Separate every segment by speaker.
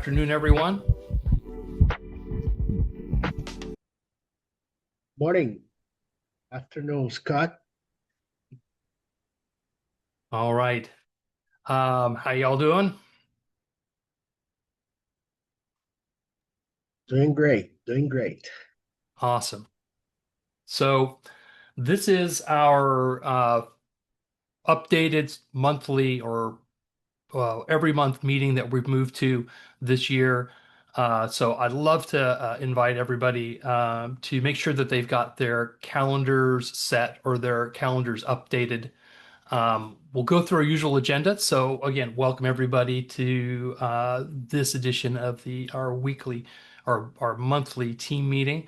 Speaker 1: afternoon, everyone.
Speaker 2: Morning, afternoon, Scott.
Speaker 1: All right. How y'all doing?
Speaker 2: Doing great, doing great.
Speaker 1: Awesome. So this is our updated monthly or every month meeting that we've moved to this year. So I'd love to invite everybody to make sure that they've got their calendars set or their calendars updated. We'll go through our usual agenda. So again, welcome everybody to this edition of our weekly or our monthly team meeting.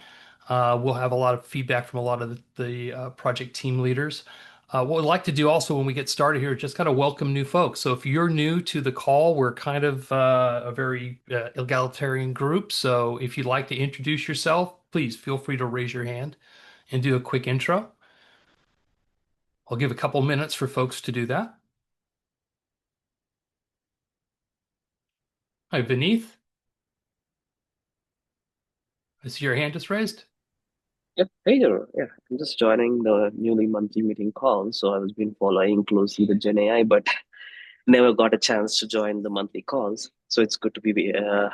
Speaker 1: We'll have a lot of feedback from a lot of the project team leaders. What we'd like to do also when we get started here is just kind of welcome new folks. So if you're new to the call, we're kind of a very egalitarian group. So if you'd like to introduce yourself, please feel free to raise your hand and do a quick intro. I'll give a couple minutes for folks to do that. Hi, Beneath. I see your hand is raised.
Speaker 3: Yeah, hey there. Yeah, I'm just joining the newly monthly meeting call. So I've been following closely the Gen AI, but never got a chance to join the monthly calls. So it's good to be to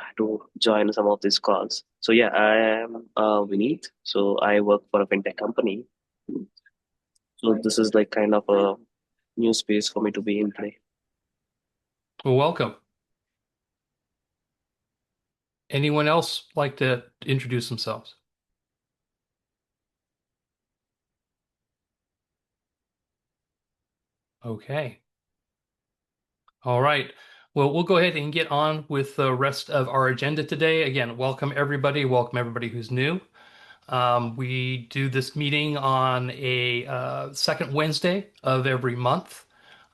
Speaker 3: join some of these calls. So yeah, I am Vineet. So I work for a fintech company. So this is like kind of a new space for me to be in today.
Speaker 1: Well, welcome. Anyone else like to introduce themselves? Okay. All right. Well, we'll go ahead and get on with the rest of our agenda today. Again, welcome everybody. Welcome everybody who's new. We do this meeting on a second Wednesday of every month.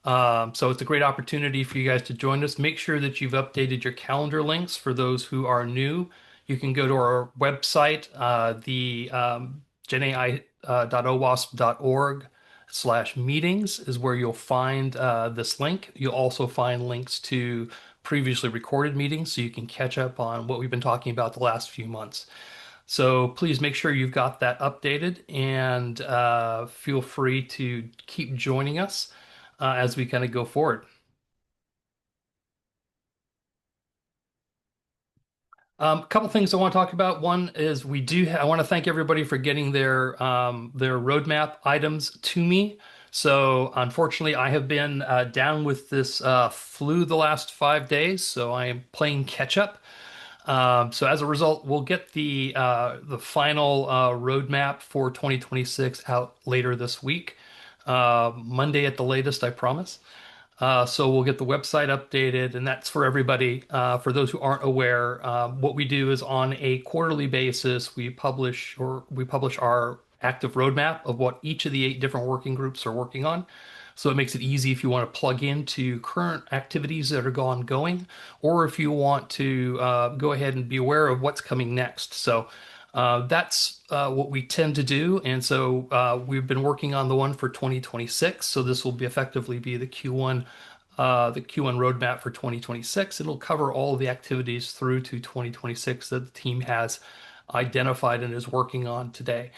Speaker 1: So it's a great opportunity for you guys to join us. Make sure that you've updated your calendar links for those who are new. You can go to our website, the genai.owasp.org/meetings is where you'll find this link. You'll also find links to previously recorded meetings so you can catch up on what we've been talking about the last few months. So please make sure you've got that updated and feel free to keep joining us as we kind of go forward. A couple things I want to talk about. One is I want to thank everybody for getting their roadmap items to me. So unfortunately, I have been down with this flu the last 5 days, so I am playing catch up. So as a result, we'll get the final roadmap for 2026 out later this week, Monday at the latest, I promise. So we'll get the website updated, and that's for everybody. For those who aren't aware, what we do is on a quarterly basis, we publish our active roadmap of what each of the 8 different working groups are working on. So it makes it easy if you want to plug into current activities that are ongoing, or if you want to go ahead and be aware of what's coming next. So that's what we tend to do. And so we've been working on the one for 2026. So this will be effectively be the Q1 roadmap for 2026. It'll cover all of the activities through to 2026 that the team has identified and is working on today.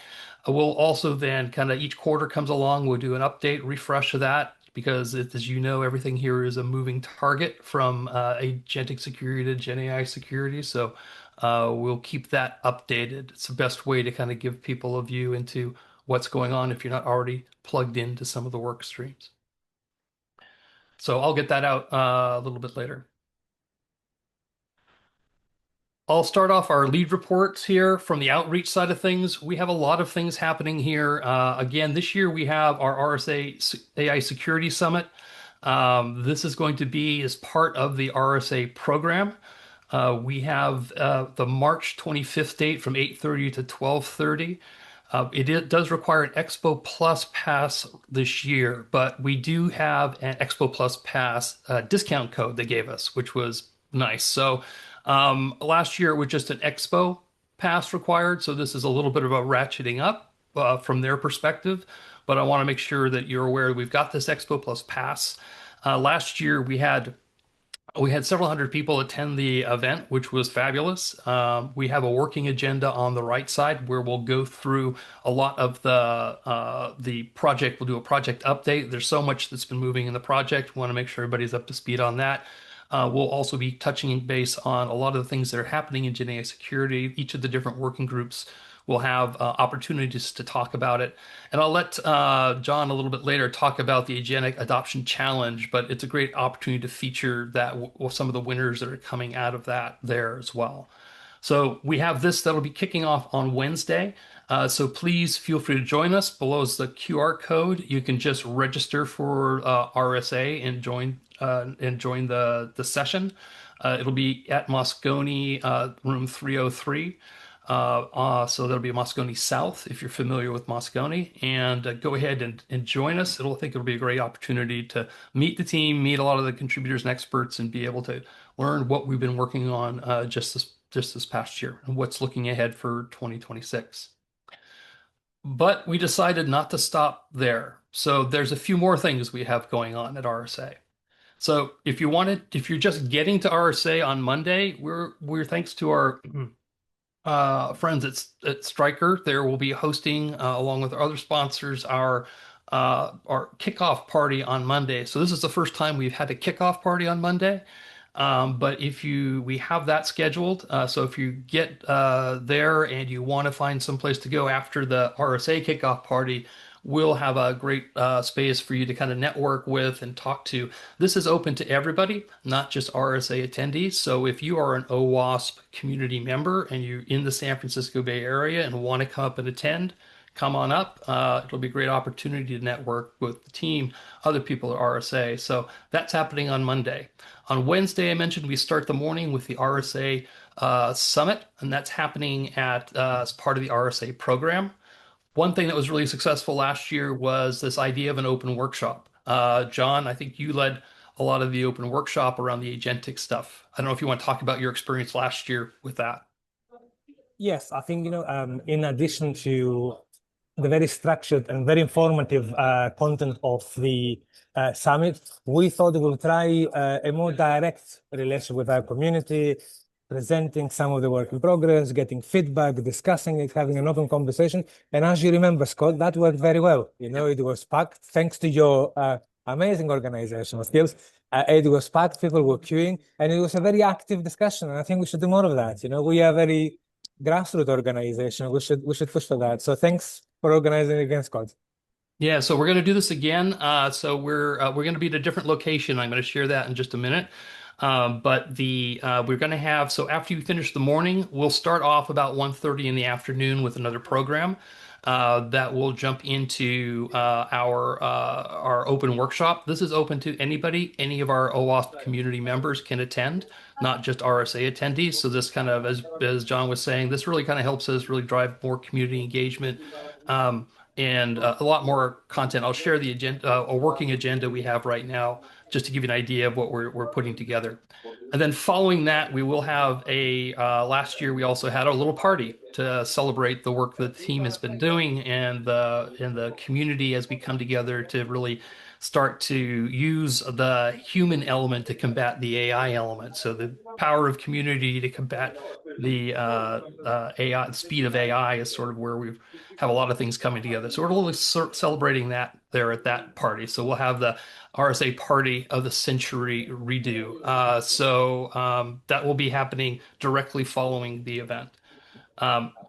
Speaker 1: We'll also then kind of each quarter comes along, we'll do an update, refresh of that because as you know, everything here is a moving target from agentic security to Gen AI security. So we'll keep that updated. It's the best way to kind of give people a view into what's going on if you're not already plugged into some of the work streams. So I'll get that out a little bit later. I'll start off our lead reports here from the outreach side of things. We have a lot of things happening here. Again, this year we have our RSA AI Security Summit. This is going to be as part of the RSA program. We have the March 25th date from 8:30 to 12:30. It does require an Expo Plus pass this year, but we do have an Expo Plus pass discount code they gave us, which was nice. So last year it was just an Expo pass required, so this is a little bit of a ratcheting up from their perspective. But I want to make sure that you're aware we've got this Expo Plus pass. Last year we had We had several hundred people attend the event, which was fabulous. We have a working agenda on the right side where we'll go through a lot of the project. We'll do a project update. There's so much that's been moving in the project. We want to make sure everybody's up to speed on that. We'll also be touching base on a lot of the things that are happening in GenAI security. Each of the different working groups will have opportunities to talk about it. And I'll let John a little bit later talk about the Agentic Adoption Challenge, but it's a great opportunity to feature that with some of the winners that are coming out of that there as well. So we have this that'll be kicking off on Wednesday. So please feel free to join us. Below is the QR code. You can just register for RSA and join the session. It'll be at Moscone, room 303. So that'll be Moscone South if you're familiar with Moscone, and go ahead and join us. I think it'll be a great opportunity to meet the team, meet a lot of the contributors and experts, and be able to learn what we've been working on just this past year and what's looking ahead for 2026. But we decided not to stop there. So there's a few more things we have going on at RSA. So if you're just getting to RSA on Monday, we're thanks to our friends at Stryker. There will be hosting, along with our other sponsors, our kickoff party on Monday. So this is the first time we've had a kickoff party on Monday. But we have that scheduled. So if you get there and you want to find some place to go after the RSA kickoff party, we'll have a great space for you to kind of network with and talk to. This is open to everybody, not just RSA attendees. So if you are an OWASP community member and you're in the San Francisco Bay Area and want to come up and attend, come on up. It'll be a great opportunity to network with the team, other people at RSA. So that's happening on Monday. On Wednesday, I mentioned we start the morning with the RSA Summit, and that's happening as part of the RSA program. One thing that was really successful last year was this idea of an open workshop. John, I think you led a lot of the open workshop around the agentic stuff. I don't know if you want to talk about your experience last year with that.
Speaker 4: Yes, I think, in addition to the very structured and very informative content of the summit, we thought we would try a more direct relation with our community, presenting some of the work in progress, getting feedback, discussing it, having an open conversation. And as you remember, Scott, that worked very well. It was packed thanks to your amazing organizational skills. It was packed, people were queuing, and it was a very active discussion. And I think we should do more of that. We are a very grassroots organization. We should push for that. So thanks for organizing again, Scott.
Speaker 1: Yeah, so we're going to do this again. So we're going to be at a different location. I'm going to share that in just a minute. But we're going to have, so after you finish the morning, we'll start off about 1:30 in the afternoon with another program that will jump into our open workshop. This is open to anybody. Any of our OWASP community members can attend, not just RSA attendees. So this kind of, as John was saying, this really kind of helps us really drive more community engagement. And a lot more content. I'll share the agenda, a working agenda we have right now, just to give you an idea of what we're putting together. And then following that, we will have last year we also had a little party to celebrate the work that the team has been doing and the community as we come together to really start to use the human element to combat the AI element. So the power of community to combat the AI, the speed of AI is sort of where we have a lot of things coming together. So we're really celebrating that there at that party. So we'll have the RSA Party of the Century redo. That will be happening directly following the event.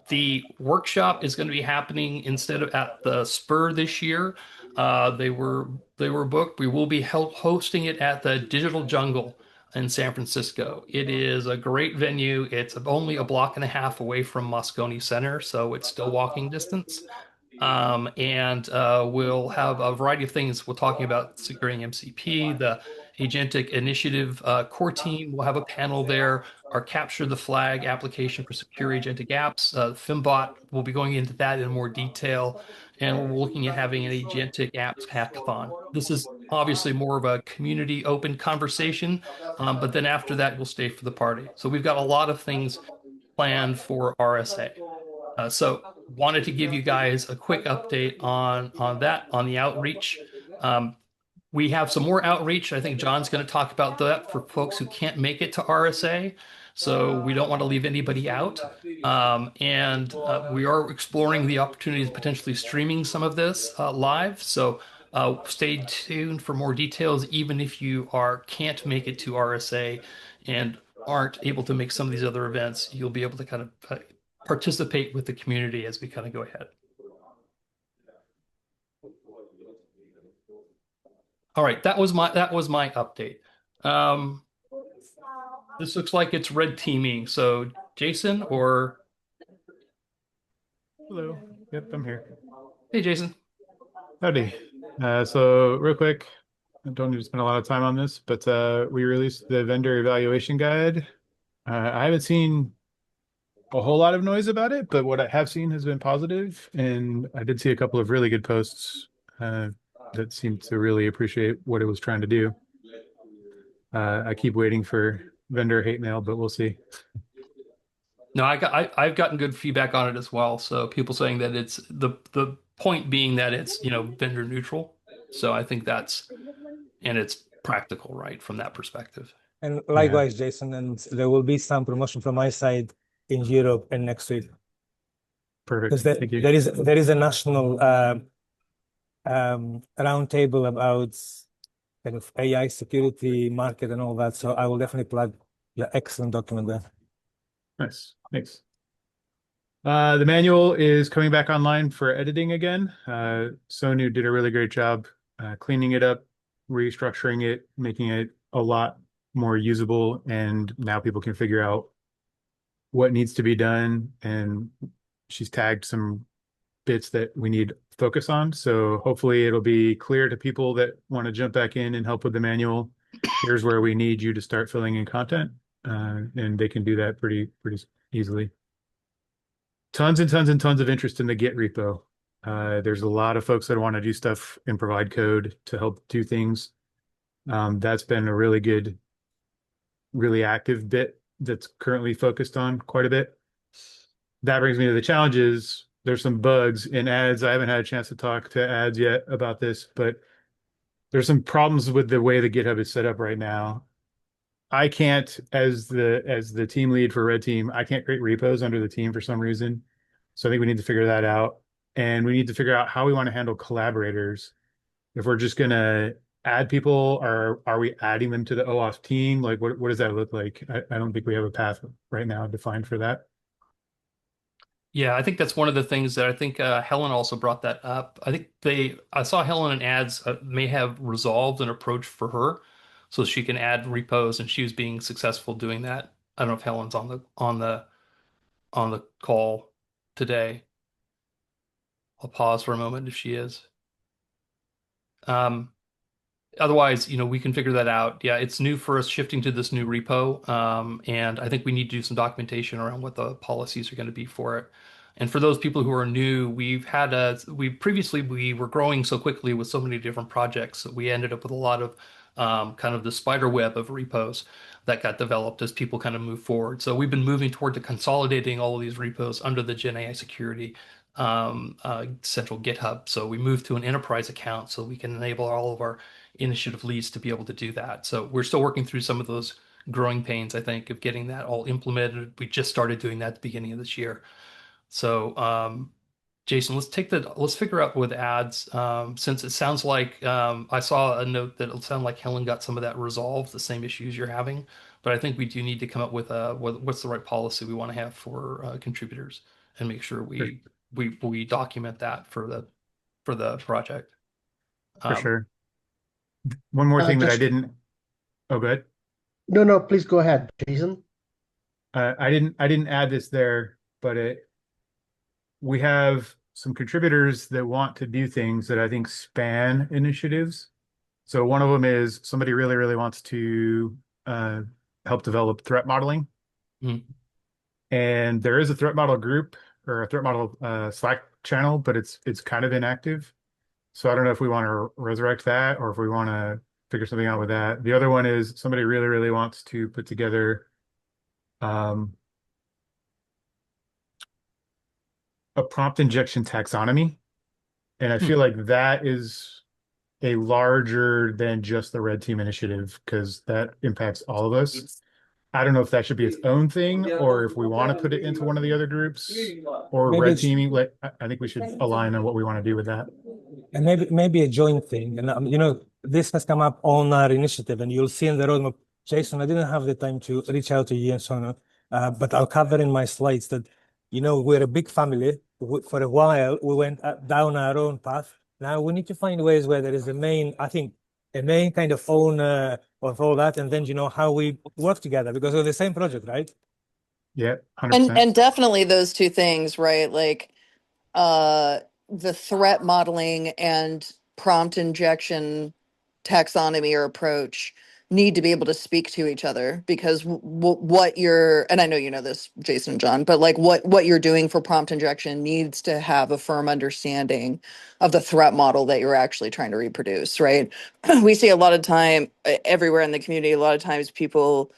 Speaker 1: The workshop is going to be happening instead of at the Spur this year. They were booked. We will be hosting it at the Digital Jungle in San Francisco. It is a great venue. It's only a block and a half away from Moscone Center, so it's still walking distance. We'll have a variety of things. We're talking about securing MCP, the Agentic Initiative core team. We'll have a panel there. Our Capture the Flag application for secure agentic apps. Fimbot will be going into that in more detail. And we're looking at having an agentic apps hackathon. This is obviously more of a community open conversation, but then after that, we'll stay for the party. So we've got a lot of things planned for RSA. So wanted to give you guys a quick update on that, on the outreach. We have some more outreach. I think John's going to talk about that for folks who can't make it to RSA. So we don't want to leave anybody out. And we are exploring the opportunities of potentially streaming some of this live. So stay tuned for more details, even if you can't make it to RSA and aren't able to make some of these other events, you'll be able to kind of participate with the community as we kind of go ahead. All right, that was my update. Um, this looks like it's red teaming. So Jason or
Speaker 5: Hello. Yep, I'm here.
Speaker 1: hey Jason.
Speaker 5: Howdy. So real quick, I don't need to spend a lot of time on this, but we released the vendor evaluation guide. I haven't seen a whole lot of noise about it, but what I have seen has been positive, and I did see a couple of really good posts that seemed to really appreciate what it was trying to do. I keep waiting for vendor hate mail, but we'll see.
Speaker 1: No, I've gotten good feedback on it as well. So people saying that it's the point being that it's, vendor neutral. So I think and it's practical, right, from that perspective.
Speaker 4: And likewise, Jason, and there will be some promotion from my side in Europe and next week.
Speaker 5: Perfect.
Speaker 4: Because
Speaker 5: Thank you.
Speaker 4: there is a national roundtable about kind of AI security market and all that. So I will definitely plug your excellent document there.
Speaker 5: Nice. Thanks. The manual is coming back online for editing again. Sonu did a really great job cleaning it up, restructuring it, making it a lot more usable, and now people can figure out what needs to be done. And she's tagged some bits that we need focus on. So hopefully it'll be clear to people that want to jump back in and help with the manual. Here's where we need you to start filling in content, and they can do that pretty easily. Tons and tons and tons of interest in the Git repo. There's a lot of folks that want to do stuff and provide code to help do things. That's been a really good, really active bit that's currently focused on quite a bit. That brings me to the challenges. There's some bugs in ads. I haven't had a chance to talk to ads yet about this, but there's some problems with the way the GitHub is set up right now. I can't, as the team lead for Red Team, I can't create repos under the team for some reason. So I think we need to figure that out. And we need to figure out how we want to handle collaborators. If we're just going to add people, or are we adding them to the OWASP team? Like, what does that look like? I don't think we have a path right now defined for that.
Speaker 1: Yeah, I think that's one of the things that I think Helen also brought that up. I think I saw Helen in ads may have resolved an approach for her so she can add repos, and she was being successful doing that. I don't know if Helen's on the call today. I'll pause for a moment if she is. Otherwise, we can figure that out. Yeah, it's new for us shifting to this new repo. And I think we need to do some documentation around what the policies are going to be for it. And for those people who are new, we were growing so quickly with so many different projects that we ended up with a lot of kind of the spider web of repos that got developed as people kind of move forward. So we've been moving toward to consolidating all of these repos under the GenAI Security central GitHub. So we moved to an enterprise account so we can enable all of our initiative leads to be able to do that. So we're still working through some of those growing pains, I think, of getting that all implemented. We just started doing that at the beginning of this year. So, Jason, let's figure out with ads, since it sounds like I saw a note that it sounded like Helen got some of that resolved, the same issues you're having. But I think we do need to come up with what's the right policy we want to have for contributors and make sure we document that for the project.
Speaker 5: For sure. One more thing that I didn't. Oh, good.
Speaker 2: No, please go ahead, Jason.
Speaker 5: I didn't add this there, but we have some contributors that want to do things that I think span initiatives. So one of them is somebody really, really wants to help develop threat modeling.
Speaker 1: Mhm.
Speaker 5: And there is a threat model group or a threat model Slack channel, but it's kind of inactive. So I don't know if we want to resurrect that or if we want to figure something out with that. The other one is somebody really, really wants to put together a prompt injection taxonomy. And I feel like that is a larger than just the red team initiative because that impacts all of us. I don't know if that should be its own thing or if we want to put it into one of the other groups or
Speaker 4: Maybe
Speaker 5: red
Speaker 4: it's,
Speaker 5: teaming. Like, I think we should align on what we want to do with that.
Speaker 4: and maybe a joint thing. And this has come up on our initiative, and you'll see in the roadmap. Jason, I didn't have the time to reach out to you and so on, but I'll cover in my slides that we're a big family. For a while, we went down our own path. Now we need to find ways where there is a main kind of owner of all that, and then how we work together because we're the same project, right?
Speaker 5: Yeah, 100%.
Speaker 6: And definitely those two things, right? Like the threat modeling and prompt injection taxonomy or approach need to be able to speak to each other because what you're, and I know you know this, Jason and John, but like what you're doing for prompt injection needs to have a firm understanding of the threat model that you're actually trying to reproduce, right? We see a lot of time everywhere in the community, a lot of times people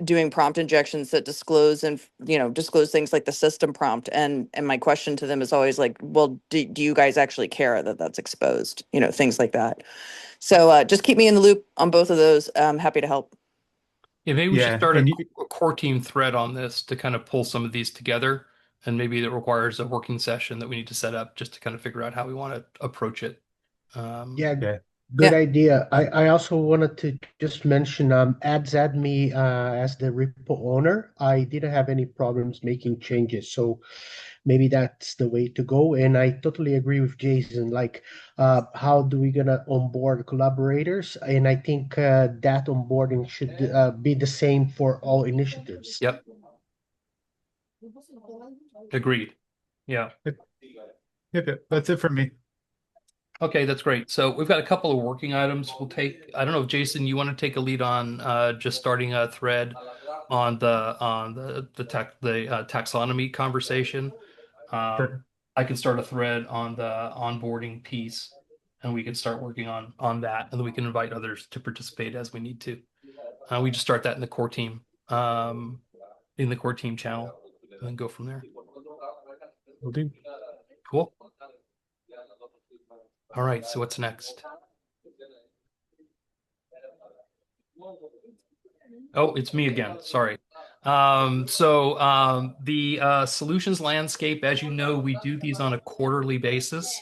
Speaker 6: doing prompt injections that disclose things like the system prompt, and my question to them is always like, well, do you guys actually care that that's exposed, things like that. So just keep me in the loop on both of those. I'm happy to help.
Speaker 1: Yeah, maybe we should
Speaker 5: Yeah,
Speaker 1: start
Speaker 5: and
Speaker 1: a core team thread on this to kind of pull some of these together. And maybe that requires a working session that we need to set up just to kind of figure out how we want to approach it.
Speaker 2: Yeah,
Speaker 5: yeah,
Speaker 2: good
Speaker 6: Yeah.
Speaker 2: idea. I also wanted to just mention add me as the repo owner. I didn't have any problems making changes, so maybe that's the way to go. And I totally agree with Jason. Like, how do we gonna onboard collaborators? And I think that onboarding should be the same for all initiatives.
Speaker 1: Yep. Agreed. Yeah.
Speaker 5: yep. That's it from me.
Speaker 1: Okay, that's great. So we've got a couple of working items we'll take. I don't know if Jason, you want to take a lead on just starting a thread on the taxonomy conversation.
Speaker 5: Sure.
Speaker 1: I can start a thread on the onboarding piece, and we can start working on that, and then we can invite others to participate as we need to. We just start that in the core team, channel, and then go from there.
Speaker 5: Will do.
Speaker 1: Cool. All right. So what's next? Oh, it's me again. Sorry. The solutions landscape, as you know, we do these on a quarterly basis.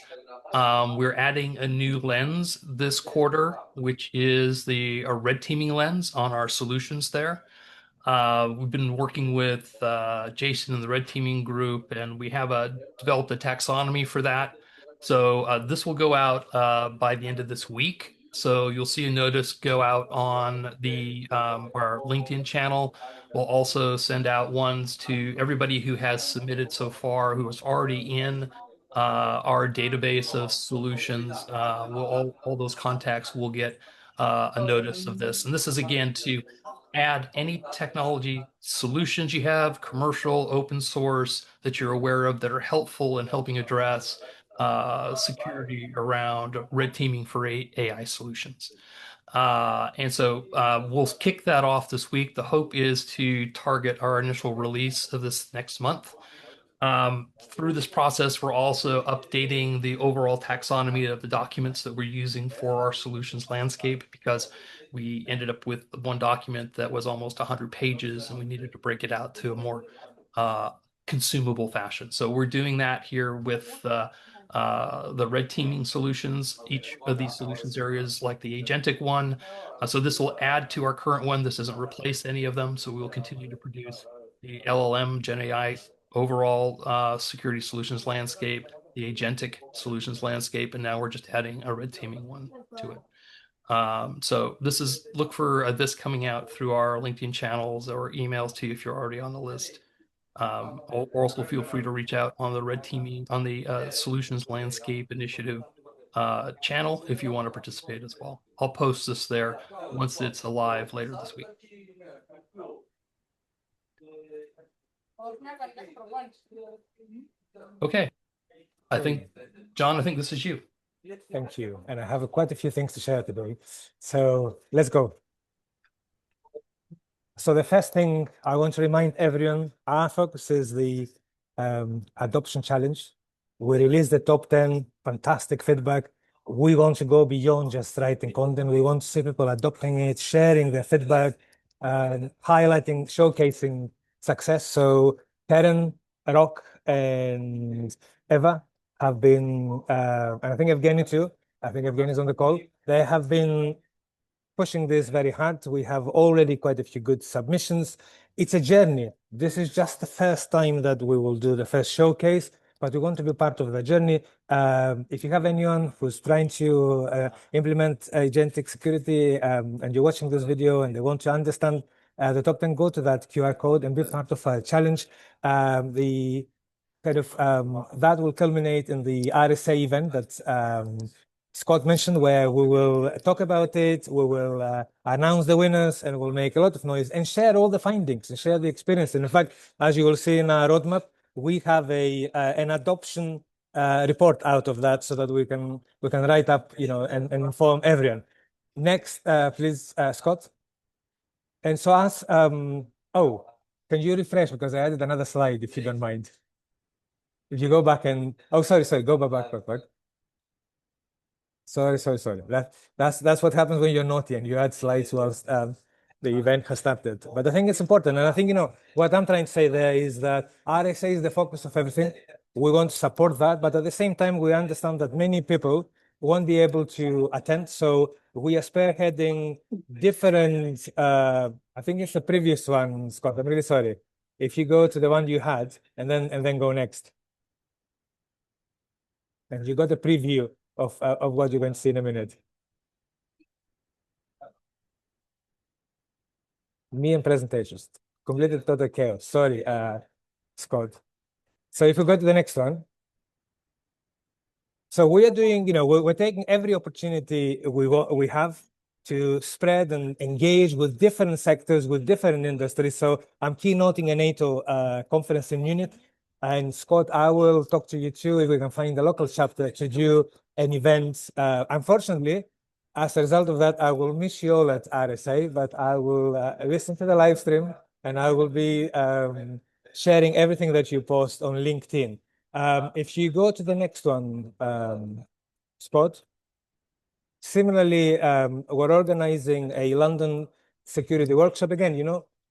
Speaker 1: We're adding a new lens this quarter, which is a red teaming lens on our solutions there. We've been working with Jason and the red teaming group, and we have developed a taxonomy for that. So this will go out by the end of this week. So you'll see a notice go out on our LinkedIn channel. We'll also send out ones to everybody who has submitted so far, who is already in our database of solutions. All those contacts will get a notice of this. And this is again to add any technology solutions you have, commercial, open source, that you're aware of that are helpful in helping address security around red teaming for AI solutions. And so we'll kick that off this week. The hope is to target our initial release of this next month. Through this process, we're also updating the overall taxonomy of the documents that we're using for our solutions landscape because we ended up with one document that was almost 100 pages and we needed to break it out to a more consumable fashion. So we're doing that here with the red teaming solutions, each of these solutions areas like the agentic one. So this will add to our current one. This doesn't replace any of them. So we will continue to produce the LLM GenAI overall security solutions landscape, the agentic solutions landscape, and now we're just adding a red teaming one to it. So look for this coming out through our LinkedIn channels or emails to you if you're already on the list. Or also feel free to reach out on the red teaming on the solutions landscape initiative channel if you want to participate as well. I'll post this there once it's alive later this week. Okay. John, I think this is you.
Speaker 4: Thank you. And I have quite a few things to share today. So let's go. So the first thing I want to remind everyone, our focus is the adoption challenge. We released the top 10, fantastic feedback. we want to go beyond just writing content. We want to see people adopting it, sharing their feedback, highlighting, showcasing success. So Karen, Rock, and Eva have been, and I think Evgeny too. I think Evgeny is on the call. They have been pushing this very hard. We have already quite a few good submissions. It's a journey. This is just the first time that we will do the first showcase, but we want to be part of the journey. If you have anyone who's trying to implement agentic security and you're watching this video and they want to understand the top 10, go to that QR code and be part of a challenge. The kind of that will culminate in the RSA event that Scott mentioned, where we will talk about it, we will announce the winners, and we'll make a lot of noise and share all the findings and share the experience. And in fact, as you will see in our roadmap, we have an adoption report out of that, so that we can write up, and inform everyone. Next, please, Scott. And so as can you refresh, because I added another slide, if you don't mind. If you go back and sorry, go back. Sorry. That's what happens when you're naughty and you add slides whilst the event has started. But I think it's important, and I think what I'm trying to say there is that RSA is the focus of everything. We want to support that, but at the same time, we understand that many people won't be able to attend. So we are spearheading different. I think it's the previous one, Scott. I'm really sorry. If you go to the one you had, and then go next. And you got a preview of what you're going to see in a minute. Me and presentations. Completed total chaos. Sorry, Scott. So if we go to the next one. So we are doing, we're taking every opportunity we have to spread and engage with different sectors, with different industries. So I'm keynoting a NATO conference in Munich. And Scott, I will talk to you too if we can find a local chapter to do an event. Unfortunately, as a result of that, I will miss you all at RSA, but I will listen to the live stream and I will be sharing everything that you post on LinkedIn. If you go to the next one, Spot. Similarly, we're organizing a London security workshop again,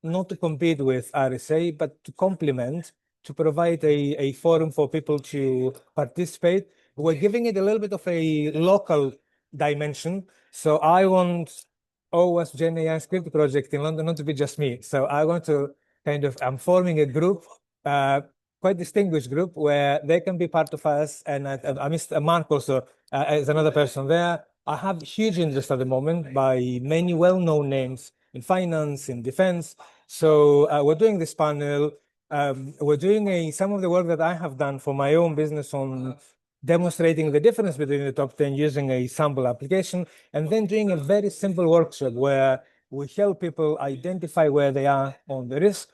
Speaker 4: not to compete with RSA, but to complement, to provide a forum for people to participate. We're giving it a little bit of a local dimension. So I want OWASP GenAI Security Project in London not to be just me. So I want to I'm forming a group, quite distinguished group, where they can be part of us. And I missed Mark also as another person there. I have huge interest at the moment by many well-known names in finance, in defense. So we're doing this panel. We're doing some of the work that I have done for my own business on demonstrating the difference between the top 10 using a sample application, and then doing a very simple workshop where we help people identify where they are on the risk,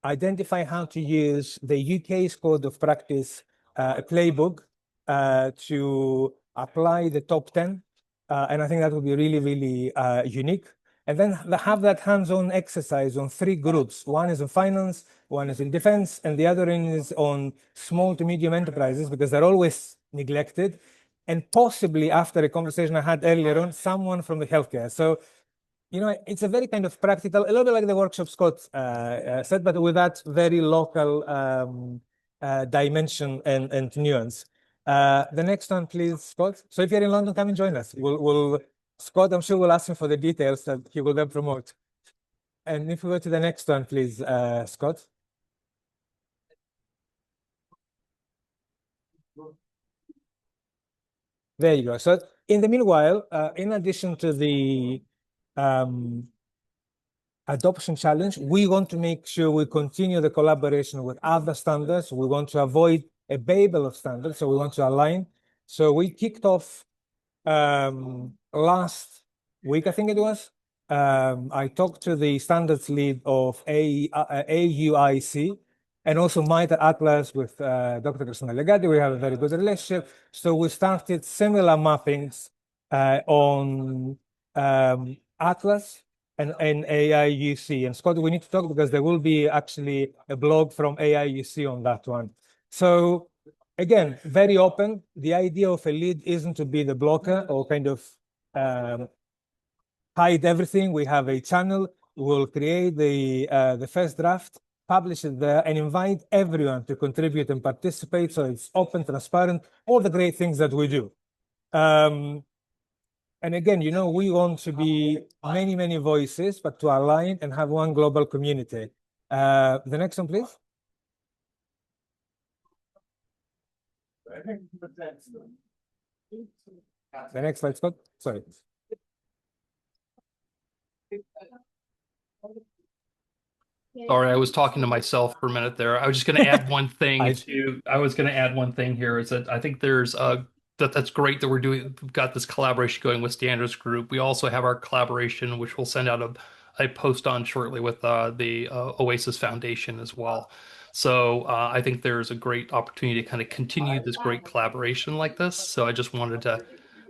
Speaker 4: identify how to use the UK's code of practice playbook to apply the top 10. And I think that would be really, really unique. And then have that hands-on exercise on 3 groups. One is in finance, one is in defense, and the other is on small to medium enterprises, because they're always neglected. And possibly, after a conversation I had earlier on, someone from the healthcare. So, it's a very kind of practical, a little bit like the workshop Scott said, but with that very local dimension and nuance. The next one, please, Scott. So if you're in London, come and join us. Scott, I'm sure we'll ask him for the details that he will then promote. And if we go to the next one, please, Scott. There you go. So in the meanwhile, in addition to the adoption challenge, we want to make sure we continue the collaboration with other standards. We want to avoid a babel of standards, so we want to align. So we kicked off last week, I think it was. I talked to the standards lead of AUIC and also MITRE Atlas with Dr. Christina Legati. We have a very good relationship. So we started similar mappings on Atlas and AIUC. And Scott, we need to talk because there will be actually a blog from AIUC on that one. So again, very open. The idea of a lead isn't to be the blocker or kind of hide everything. We have a channel. We'll create the first draft, publish it there, and invite everyone to contribute and participate. So it's open, transparent, all the great things that we do. And again, we want to be many, many voices, but to align and have one global community. The next one, please. The next slide, Scott. Sorry.
Speaker 1: Sorry, I was talking to myself for a minute there. I was just going to add one thing I was going to add one thing here is that I think there's that's great that we've got this collaboration going with Standards Group. We also have our collaboration, which we'll send out a post on shortly with the Oasis Foundation as well. So I think there's a great opportunity to kind of continue this great collaboration like this. So I just wanted to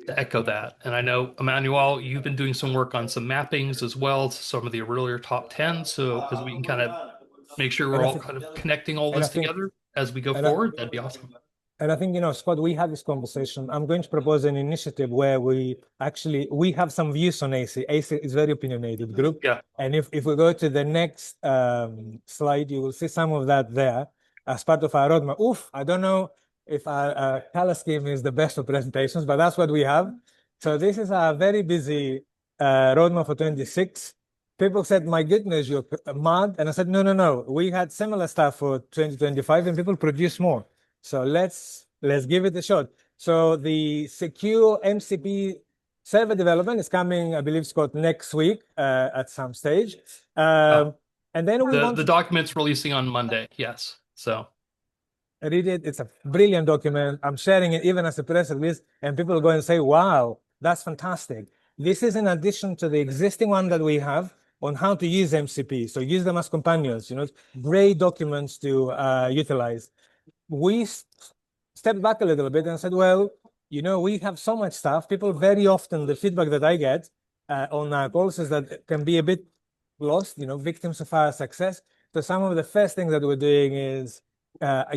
Speaker 1: echo that. And I know, Emmanuel, you've been doing some work on some mappings as well to some of the earlier top 10. So as we can kind of make sure we're all kind of connecting all this together as we go forward, that'd be awesome.
Speaker 4: And I think, Scott, we had this conversation. I'm going to propose an initiative where we have some views on AC. AC is a very opinionated group.
Speaker 1: Yeah.
Speaker 4: And if we go to the next slide, you will see some of that there as part of our roadmap. I don't know if our color scheme is the best for presentations, but that's what we have. So this is a very busy roadmap for 26. People said, my goodness, you're mad. And I said, no. We had similar stuff for 2025 and people produce more. So let's give it a shot. So the secure MCP server development is coming, I believe, Scott, next week at some stage. And then
Speaker 1: the document's releasing on Monday. Yes. So
Speaker 4: read it. It's a brilliant document. I'm sharing it even as a press release, and people go and say, wow, that's fantastic. This is in addition to the existing one that we have on how to use MCP. So use them as companions, great documents to utilize. We stepped back a little bit and said, well, we have so much stuff. People very often, the feedback that I get on our calls is that it can be a bit lost, victims of our success. So some of the first things that we're doing is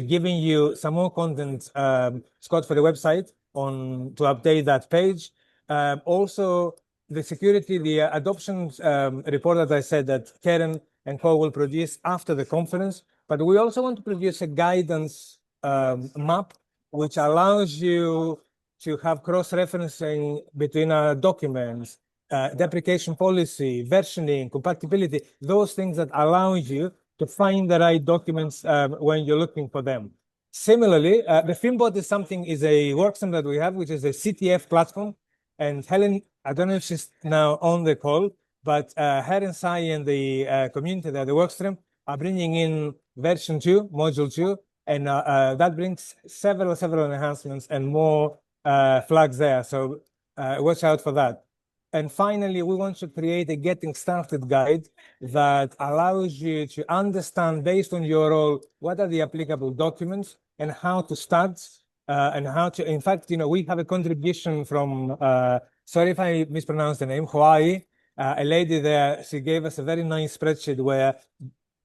Speaker 4: giving you some more content, Scott, for the website to update that page. Also, the security, the adoption report that I said that Karen and co will produce after the conference. But we also want to produce a guidance map, which allows you to have cross-referencing between our documents, deprecation policy, versioning, compatibility, those things that allow you to find the right documents when you're looking for them. Similarly, the Filmbot is a workstream that we have, which is a CTF platform. And Helen, I don't know if she's now on the call, but her and Sai and the community there, the workstream, are bringing in version 2, module 2, and that brings several enhancements and more flags there. So watch out for that. And finally, we want to create a getting started guide that allows you to understand, based on your role, what are the applicable documents and how to start and how to, in fact, we have a contribution from, sorry if I mispronounced the name, Hawaii, a lady there. She gave us a very nice spreadsheet where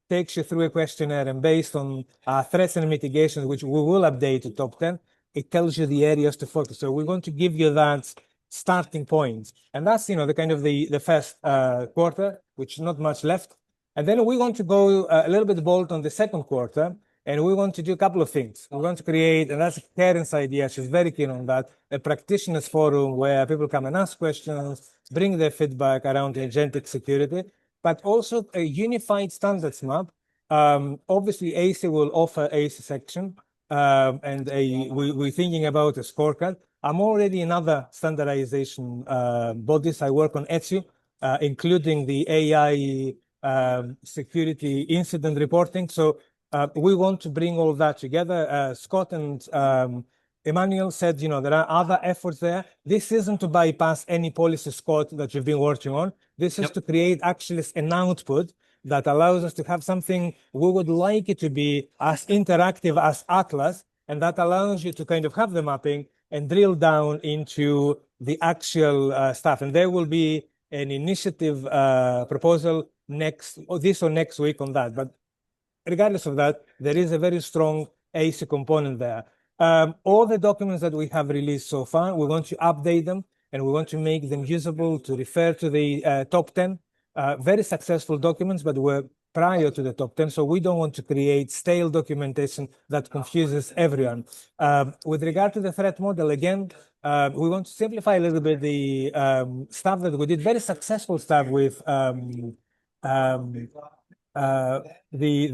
Speaker 4: takes you through a questionnaire, and based on threats and mitigations, which we will update to top 10, it tells you the areas to focus. So we want to give you that starting point. And that's, the kind of the first quarter, which is not much left. And then we want to go a little bit bold on the second quarter, and we want to do a couple of things. We want to create, and that's Karen's idea, she's very keen on that, a practitioners forum where people come and ask questions, bring their feedback around agentic security, but also a unified standards map. Obviously, AC will offer AC section, and we're thinking about a scorecard. I'm already in other standardization bodies. I work on ETSU, including the AI security incident reporting. So we want to bring all that together. Scott and Emmanuel said, there are other efforts there. This isn't to bypass any policy, Scott, that you've been working on. This is to create actually an output that allows us to have something we would like it to be as interactive as Atlas, and that allows you to kind of have the mapping and drill down into the actual stuff. And there will be an initiative proposal next week on that. But regardless of that, there is a very strong AC component there. All the documents that we have released so far, we want to update them and we want to make them usable to refer to the top 10. Very successful documents, but we're prior to the top 10. So we don't want to create stale documentation that confuses everyone. With regard to the threat model, again, we want to simplify a little bit the stuff that we did, very successful stuff with the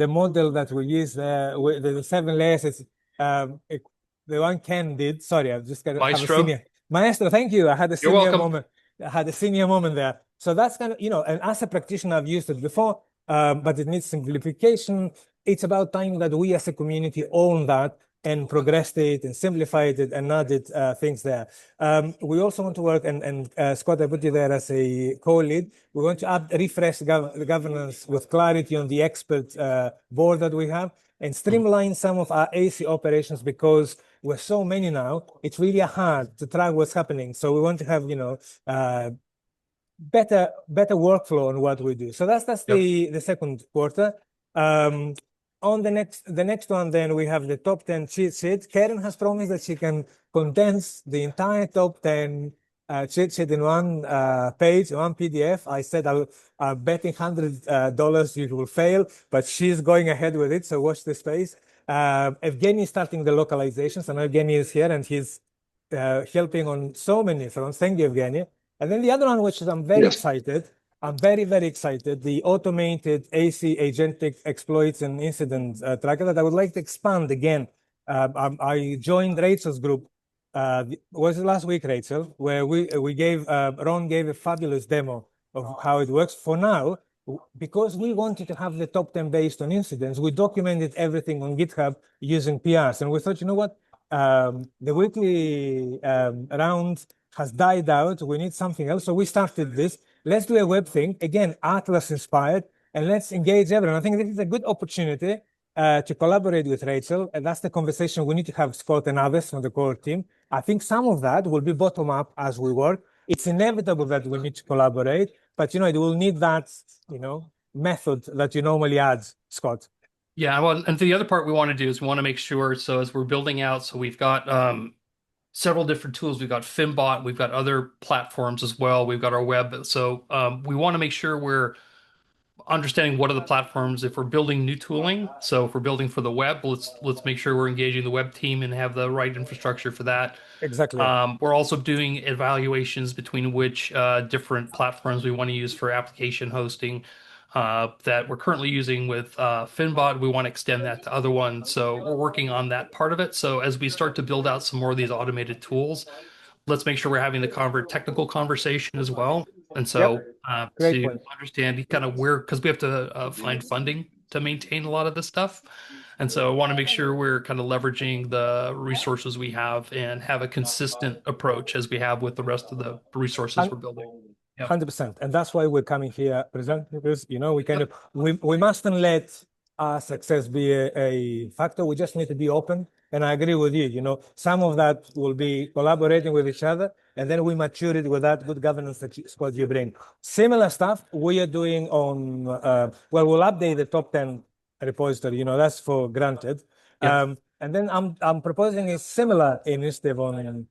Speaker 4: model that we use with the 7 layers. Is the one Ken did. Sorry, I've just got to have a
Speaker 1: Maestro?
Speaker 4: senior. Maestro, thank you. I had a
Speaker 1: You're
Speaker 4: senior
Speaker 1: welcome.
Speaker 4: moment. I had a senior moment there. So that's kind of, and as a practitioner, I've used it before, but it needs simplification. It's about time that we as a community own that and progressed it and simplified it and added things there. We also want to work, and Scott, I put you there as a co-lead. We want to refresh the governance with clarity on the expert board that we have and streamline some of our AC operations because we're so many now. It's really hard to track what's happening. So we want to have, better workflow on what we do. So that's the second quarter. On the next one, then we have the top 10 cheat sheet. Karen has promised that she can condense the entire top 10 cheat sheet in one page, one PDF. I said I'm betting $100 you will fail, but she's going ahead with it. So watch this space. Evgeny is starting the localizations. I know Evgeny is here and he's helping on so many fronts. Thank you, Evgeny. And then the other one, which is I'm very excited. I'm very, very excited. The automated AC agentic exploits and incident tracker that I would like to expand again. I joined Rachel's group. Was it last week, Rachel, where we gave Ron gave a fabulous demo of how it works. For now, because we wanted to have the top 10 based on incidents, we documented everything on GitHub using PRs, and we thought, you know what, the weekly round has died out. We need something else, so we started this. Let's do a web thing again, Atlas inspired, and let's engage everyone. I think this is a good opportunity to collaborate with Rachel, and that's the conversation we need to have, Scott and others from the core team. I think some of that will be bottom up as we work. It's inevitable that we need to collaborate, but it will need that method that you normally add, Scott.
Speaker 1: Yeah, well, and the other part we want to do is we want to make sure, so as we're building out, so we've got several different tools. We've got Fimbot, we've got other platforms as well. We've got our web. So we want to make sure we're understanding what are the platforms if we're building new tooling. So if we're building for the web, let's make sure we're engaging the web team and have the right infrastructure for that.
Speaker 4: Exactly.
Speaker 1: We're also doing evaluations between which different platforms we want to use for application hosting. That we're currently using with Fimbot. We want to extend that to other ones. So we're working on that part of it. So as we start to build out some more of these automated tools, let's make sure we're having the technical conversation as well. And so to understand kind of because we have to find funding to maintain a lot of this stuff. And so I want to make sure we're kind of leveraging the resources we have and have a consistent approach as we have with the rest of the resources we're building.
Speaker 4: 100%. And that's why we're coming here presenting, because, we mustn't let our success be a factor. We just need to be open. And I agree with you. Some of that will be collaborating with each other, and then we mature it with that good governance that Scott, you bring. Similar stuff we are doing on, we'll update the top 10 repository, that's for granted. And then I'm proposing a similar initiative on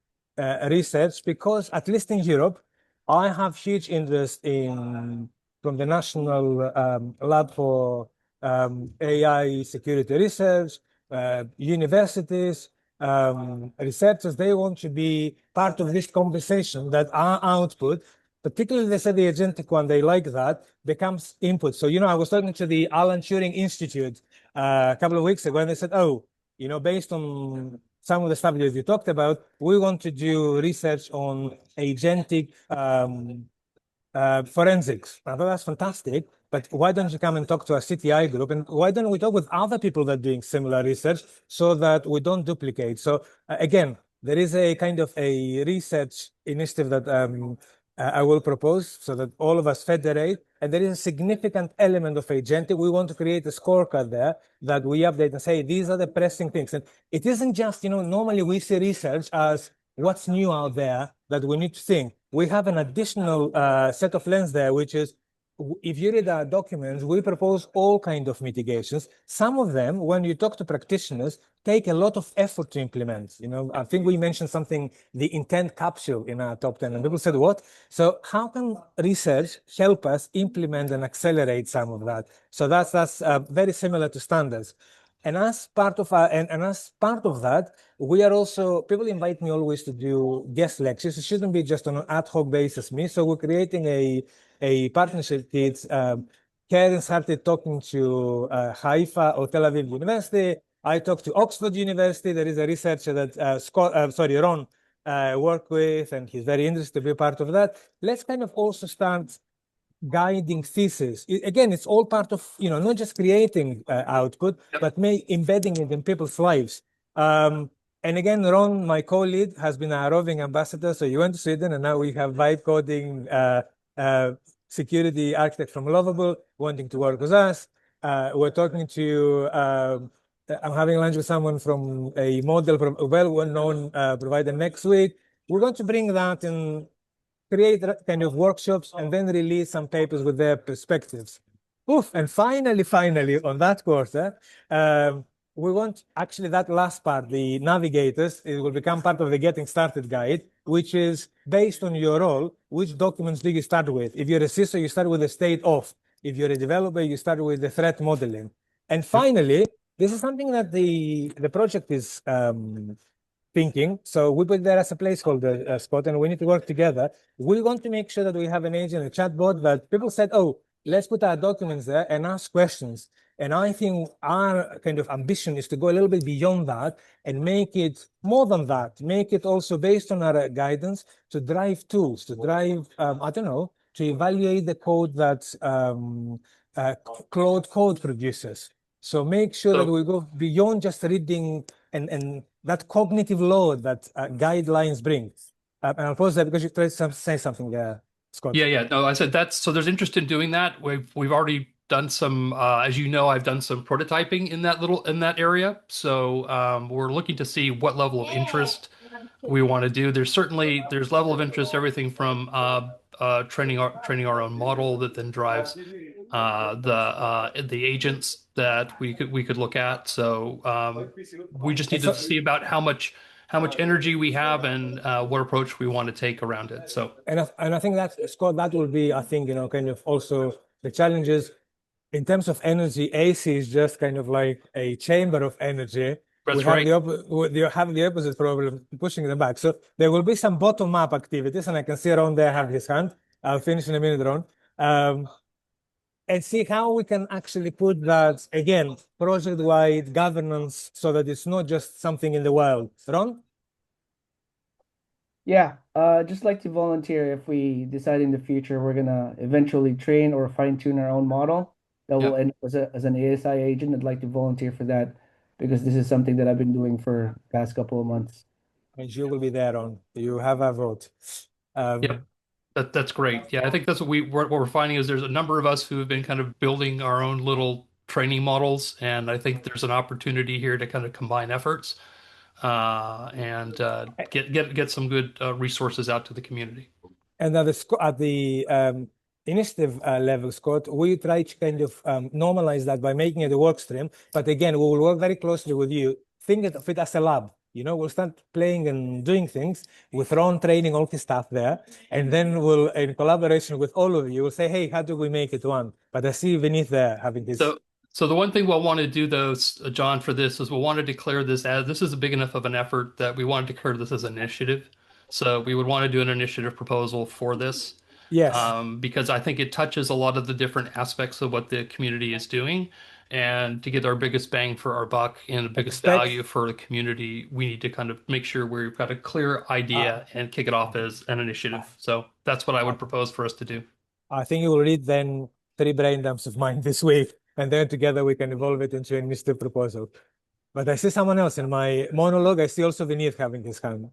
Speaker 4: research, because at least in Europe, I have huge interest from the National Lab for AI Security Research, universities, researchers. They want to be part of this conversation, that our output, particularly they said the agentic one, they like that, becomes input. So, I was talking to the Alan Turing Institute a couple of weeks ago, and they said, based on some of the stuff that you talked about, we want to do research on agentic forensics. I thought that's fantastic, but why don't you come and talk to our CTI group, and why don't we talk with other people that are doing similar research so that we don't duplicate? So again, there is a kind of a research initiative that I will propose so that all of us federate, and there is a significant element of agentic. We want to create a scorecard there that we update and say, these are the pressing things. And it isn't just, normally we see research as what's new out there that we need to think. We have an additional set of lens there, which is if you read our documents, we propose all kinds of mitigations. Some of them, when you talk to practitioners, take a lot of effort to implement. I think we mentioned something, the intent capsule in our top 10, and people said, what? So how can research help us implement and accelerate some of that? So that's very similar to standards. And as part of that, we are also, people invite me always to do guest lectures. It shouldn't be just on an ad hoc basis me. So we're creating a partnership with Karen started talking to Haifa or Tel Aviv University. I talked to Oxford University. There is a researcher that Ron worked with, and he's very interested to be a part of that. Let's kind of also start guiding thesis. Again, it's all part of, not just creating output, but embedding it in people's lives. And again, Ron, my co-lead, has been our roving ambassador. So you went to Sweden, and now we have vibe coding security architect from Lovable wanting to work with us. We're talking to, I'm having lunch with someone from a well-known provider next week. We're going to bring that in, create kind of workshops, and then release some papers with their perspectives. Oof, and finally, on that quarter, we want actually that last part, the navigators, it will become part of the getting started guide, which is based on your role, which documents do you start with? If you're a CISO, you start with the state of. If you're a developer, you start with the threat modeling. And finally, this is something that the project is thinking. So we put there as a placeholder, Scott, and we need to work together. We want to make sure that we have an agent, a chatbot that people said, oh, let's put our documents there and ask questions. And I think our kind of ambition is to go a little bit beyond that and make it more than that, make it also based on our guidance to drive tools, to drive, to evaluate the code that Claude Code produces. So make sure that we go beyond just reading and that cognitive load that guidelines bring. And I'll pause there because you tried to say something there, Scott.
Speaker 1: Yeah. No, I said so there's interest in doing that. We've already done some, as you know, I've done some prototyping in that area. So we're looking to see what level of interest we want to do. There's level of interest, everything from training our own model that then drives the agents that we could look at. So we just need to see about how much energy we have and what approach we want to take around it. So
Speaker 4: and I think that, Scott, that will be, I think, kind of also the challenges in terms of energy. AC is just kind of like a chamber of energy.
Speaker 1: That's
Speaker 4: we
Speaker 1: right.
Speaker 4: have the opposite problem, pushing them back. So there will be some bottom-up activities, and I can see Ron there have his hand. I'll finish in a minute, Ron. And see how we can actually put that, again, project-wide governance so that it's not just something in the wild. Ron?
Speaker 7: Yeah, just like to volunteer if we decide in the future we're gonna eventually train or fine-tune our own model that will end up as an ASI agent. I'd like to volunteer for that because this is something that I've been doing for the past couple of months.
Speaker 4: And you will be there, Ron. You have a vote.
Speaker 1: Yep. That's great. Yeah, I think that's what we're finding is there's a number of us who have been kind of building our own little training models, and I think there's an opportunity here to kind of combine efforts and get some good resources out to the community.
Speaker 4: And at the initiative level, Scott, we try to kind of normalize that by making it a work stream. But again, we will work very closely with you. Think of it as a lab. We'll start playing and doing things with Ron training all his staff there. And then we'll, in collaboration with all of you, we'll say, hey, how do we make it one? But I see Vinith there having his...
Speaker 1: So the one thing we'll want to do, though, John, for this is we'll want to declare this as, this is a big enough of an effort that we want to declare this as an initiative. So we would want to do an initiative proposal for this.
Speaker 4: Yes.
Speaker 1: Because I think it touches a lot of the different aspects of what the community is doing. And to get our biggest bang for our buck and the biggest value for the community, we need to kind of make sure we've got a clear idea and kick it off as an initiative. So that's what I would propose for us to do.
Speaker 4: I think you will read then 3 brain dumps of mine this week, and then together we can evolve it into an initiative proposal. But I see someone else in my monologue. I see also Vinith having his hand.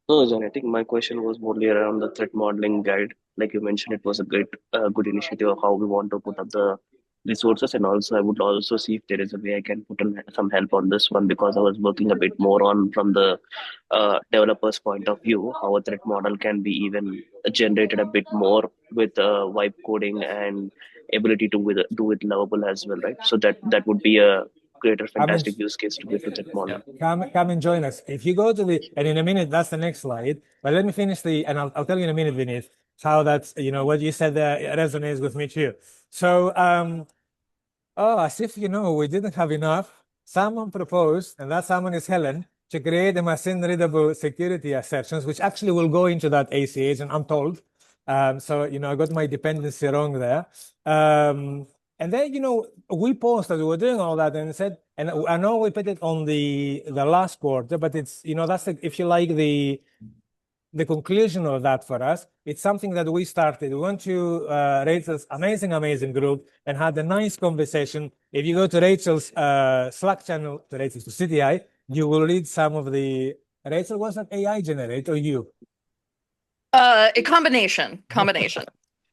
Speaker 3: No, John, I think my question was mostly around the threat modeling guide. Like you mentioned, it was a good initiative of how we want to put up the resources, and also I would also see if there is a way I can put in some help on this one, because I was working a bit more on from the developer's point of view, how a threat model can be even generated a bit more with vibe coding and ability to do it lovable as well, right? So that would be a greater
Speaker 4: I mean,
Speaker 3: fantastic use case to get to that model.
Speaker 4: come and join us. If you go to and in a minute, that's the next slide. But let me finish and I'll tell you in a minute, Vinith, how that's, what you said there resonates with me too. So, as if, we didn't have enough, someone proposed, and that someone is Helen, to create a machine-readable security assertions, which actually will go into that ACH, and I'm told. So, I got my dependency wrong there. And then, we paused as we were doing all that and said, and I know we put it on the last quarter, but it's, that's if you like the conclusion of that for us. It's something that we started. We went to Rachel's amazing group and had a nice conversation. If you go to Rachel's Slack channel, to CTI, you will read some of the. Rachel, was that AI generated or you?
Speaker 6: A combination.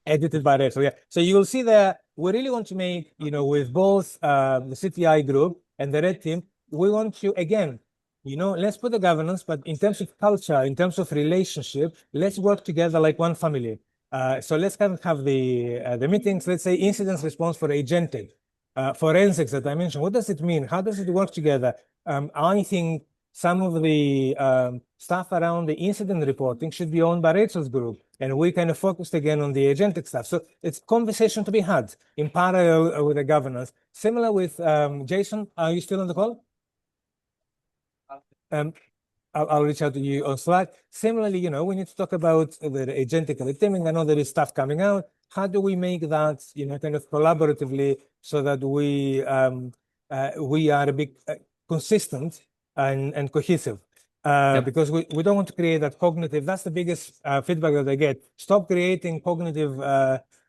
Speaker 4: Edited by Rachel, yeah. So you will see that we really want to make, with both the CTI group and the Red Team, we want to, again, let's put the governance, but in terms of culture, in terms of relationship, let's work together like one family. So let's kind of have the meetings, let's say incident response for agentic, forensics that I mentioned. What does it mean? How does it work together? I think some of the stuff around the incident reporting should be owned by Rachel's group. And we kind of focused again on the agentic stuff. So it's conversation to be had in parallel with the governance. Similar with Jason, are you still on the call? I'll reach out to you on Slack. Similarly, we need to talk about the agentic teaming. I know there is stuff coming out. How do we make that, kind of collaboratively so that we are a bit consistent and cohesive? Because we don't want to create that cognitive. That's the biggest feedback that I get. Stop creating cognitive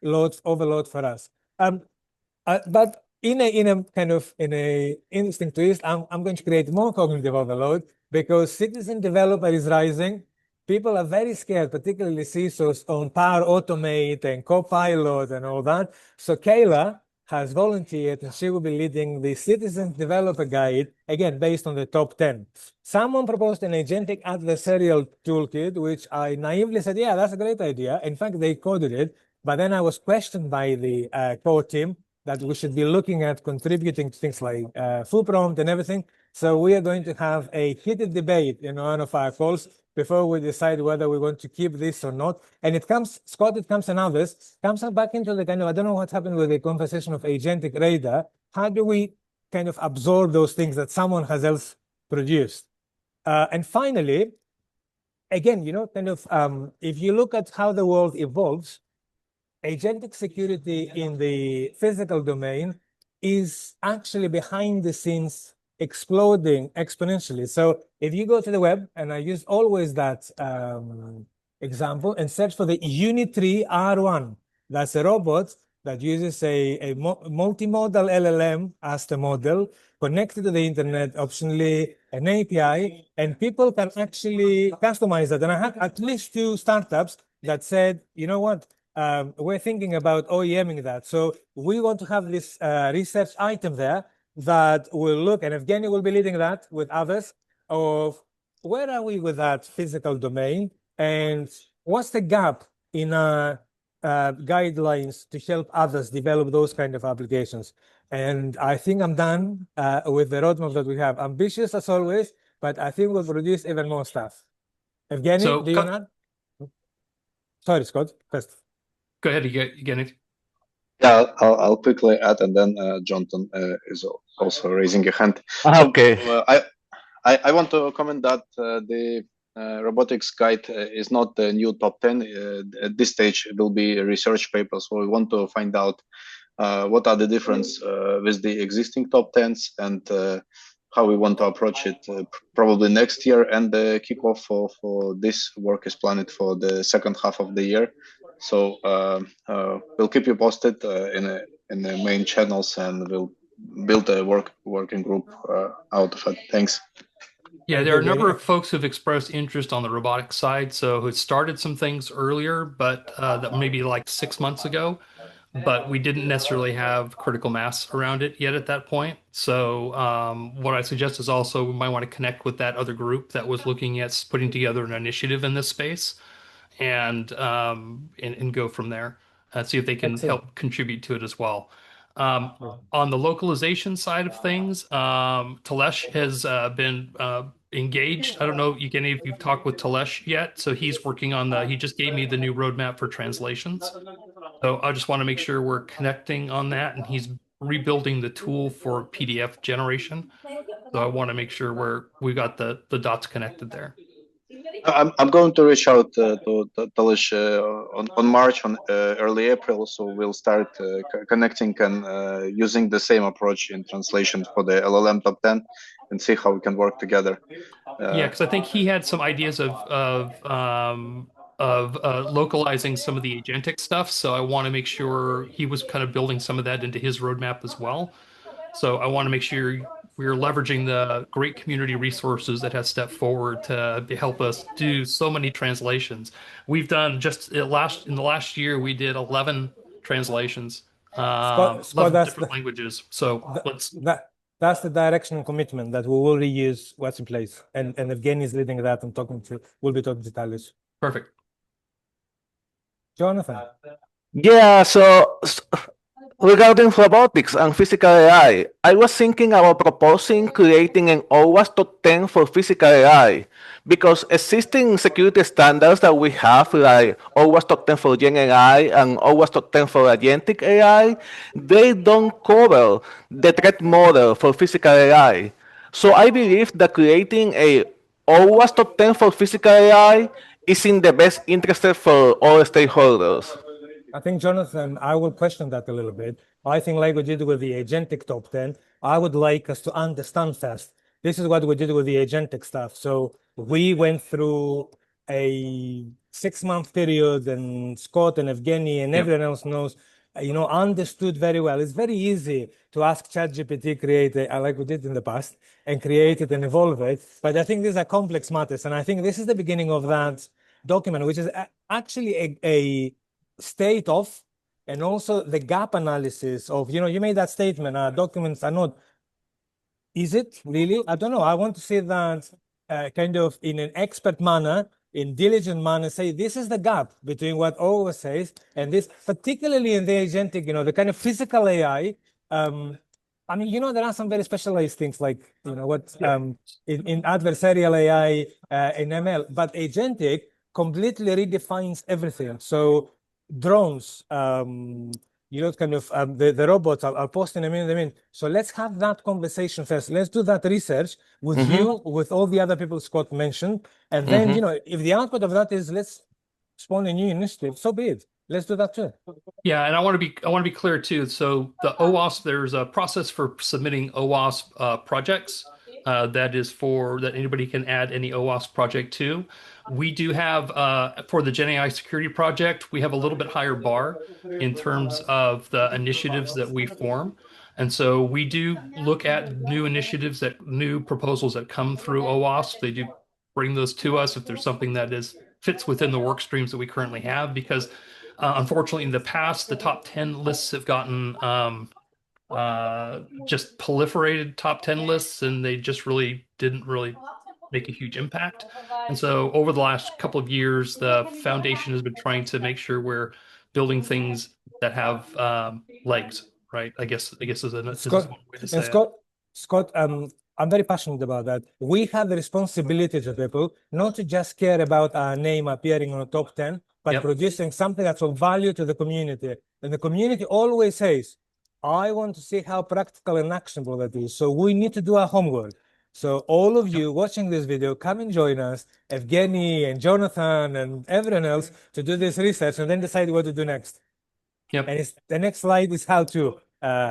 Speaker 4: overload for us. But in a interesting twist, I'm going to create more cognitive overload because citizen developer is rising. People are very scared, particularly CISOs, on Power Automate and Copilot and all that. So Kayla has volunteered and she will be leading the citizen developer guide, again, based on the top 10. Someone proposed an agentic adversarial toolkit, which I naively said, yeah, that's a great idea. In fact, they coded it, but then I was questioned by the core team that we should be looking at contributing to things like full prompt and everything. So we are going to have a heated debate in one of our calls before we decide whether we want to keep this or not. And Scott, and others, comes back into the kind of, I don't know what happened with the conversation of agentic radar. How do we kind of absorb those things that someone has else produced? And finally, again, if you look at how the world evolves, agentic security in the physical domain is actually behind the scenes exploding exponentially. So if you go to the web, and I use always that example, and search for the Unitree R1, that's a robot that uses a multimodal LLM as the model, connected to the internet, optionally an API, and people can actually customize that. And I had at least 2 startups that said, you know what, we're thinking about OEMing that. So we want to have this research item there that will look, and Evgeny will be leading that with others, of where are we with that physical domain and what's the gap in our guidelines to help others develop those kind of applications. And I think I'm done with the roadmap that we have. Ambitious as always, but I think we'll produce even more stuff. Evgeny, do you want to add? Sorry, Scott, first.
Speaker 1: Go ahead, Evgeny.
Speaker 8: Yeah, I'll quickly add, and then Jonathan is also raising a hand.
Speaker 9: Okay.
Speaker 8: So, I want to comment that the robotics guide is not the new top 10. At this stage, it will be a research paper. So we want to find out what are the difference with the existing top 10s and how we want to approach it probably next year. And the kickoff for this work is planned for the second half of the year. So we'll keep you posted in the main channels, and we'll build a working group out of it. Thanks.
Speaker 1: Yeah, there are a number of folks who've expressed interest on the robotics side, so who started some things earlier, but that maybe like 6 months ago. but we didn't necessarily have critical mass around it yet at that point. So what I suggest is also we might want to connect with that other group that was looking at putting together an initiative in this space and go from there. See if they can
Speaker 4: Excellent.
Speaker 1: help contribute to it as well. On the localization side of things, Talesh has been engaged. I don't know, Evgeny, if you've talked with Talesh yet. So he's working on he just gave me the new roadmap for translations. So I just want to make sure we're connecting on that, and he's rebuilding the tool for PDF generation. So I want to make sure we got the dots connected there.
Speaker 8: I'm going to reach out to Talish on March, on early April, so we'll start connecting and using the same approach in translation for the LLM top 10 and see how we can work together.
Speaker 1: Yeah, because I think he had some ideas of localizing some of the agentic stuff. So I want to make sure he was kind of building some of that into his roadmap as well. So I want to make sure we're leveraging the great community resources that have stepped forward to help us do so many translations. We've done just in the last year, we did 11 translations,
Speaker 4: Scott,
Speaker 1: 11 different languages. So
Speaker 4: that's the direction and commitment that we will reuse what's in place. And Evgeny is leading that and we'll be talking to Talis.
Speaker 1: Perfect.
Speaker 4: Jonathan.
Speaker 9: Yeah, so regarding robotics and physical AI, I was thinking about proposing creating an OWASP top 10 for physical AI because existing security standards that we have, like OWASP top 10 for GenAI and OWASP top 10 for agentic AI, they don't cover the threat model for physical AI. So I believe that creating a OWASP top 10 for physical AI is in the best interest for all stakeholders.
Speaker 4: I think, Jonathan, I will question that a little bit. I think like we did with the agentic top 10, I would like us to understand first. This is what we did with the agentic stuff. So we went through a 6-month period, and Scott and Evgeny and everyone else knows, understood very well. It's very easy to ask ChatGPT create like we did in the past, and create it and evolve it. But I think these are complex matters. And I think this is the beginning of that document, which is actually a state of, and also the gap analysis of, you made that statement, documents are not, is it really? I don't know. I want to say that kind of in an expert manner, in diligent manner, say this is the gap between what OWASP says and this, particularly in the agentic, the kind of physical AI. I mean, there are some very specialized things like, in adversarial AI, in ML, but agentic completely redefines everything. So drones, kind of the robots, I'll post in a minute. So let's have that conversation first. Let's do that research with you, with all the other people Scott mentioned. And then, if the output of that is let's spawn a new initiative, so be it. Let's do that too.
Speaker 1: Yeah, and I want to be clear too. So the OWASP, there's a process for submitting OWASP projects. That anybody can add any OWASP project to. We do have for the GenAI Security Project, we have a little bit higher bar in terms of the initiatives that we form. And so we do look at new initiatives, new proposals that come through OWASP. They do bring those to us if there's something that fits within the work streams that we currently have, because unfortunately in the past, the top 10 lists have gotten just proliferated top 10 lists, and they just didn't make a huge impact. And so over the last couple of years, the foundation has been trying to make sure we're building things that have legs, right? I guess is one way to say it.
Speaker 4: Scott, I'm very passionate about that. We have the responsibility to people not to just care about our name appearing on the top 10, but producing something that's of value to the community. And the community always says, I want to see how practical and actionable that is. So we need to do our homework. So all of you watching this video, come and join us, Evgeny and Jonathan and everyone else, to do this research and then decide what to do next.
Speaker 1: Yep.
Speaker 4: And the next slide is how to,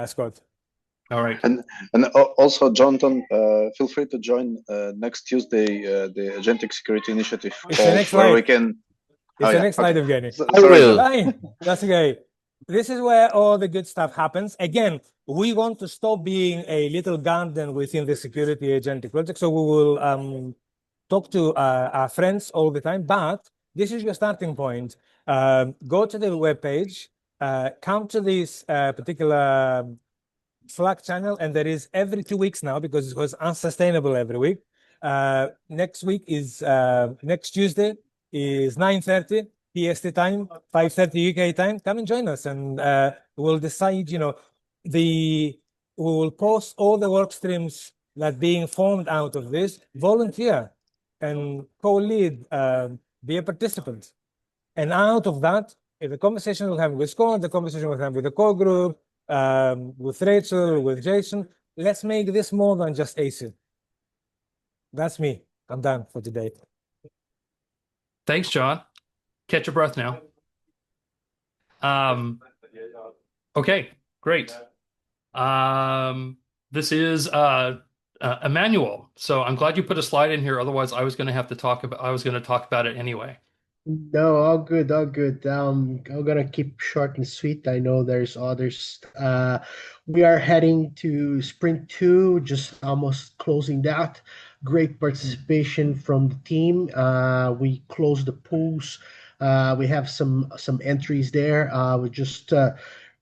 Speaker 4: Scott.
Speaker 1: All right.
Speaker 8: And also, Jonathan, feel free to join next Tuesday the Agentic Security Initiative calls where we can.
Speaker 4: It's the next slide, Evgeny.
Speaker 8: Sorry.
Speaker 4: That's okay. This is where all the good stuff happens. Again, we want to stop being a little garden within the security agentic project. So we will talk to our friends all the time, but this is your starting point. Go to the webpage, come to this particular Slack channel, and there is every 2 weeks now because it was unsustainable every week. Next week is next Tuesday is 9:30 PST time, 5:30 UK time. Come and join us, and we'll decide. We will post all the work streams that being formed out of this. Volunteer and co-lead, be a participant, and out of that, the conversation we'll have with Scott, the conversation we'll have with the core group, with Rachel, with Jason. Let's make this more than just ACID. That's me. I'm done for today.
Speaker 1: Thanks, John. Catch your breath now. Okay, great. This is Emmanuel. So I'm glad you put a slide in here. Otherwise, I was going to talk about it anyway.
Speaker 2: No, all good, all good. I'm gonna keep short and sweet. I know there's others. We are heading to Sprint 2, just almost closing that. Great participation from the team. We closed the pools. We have some entries there. We're just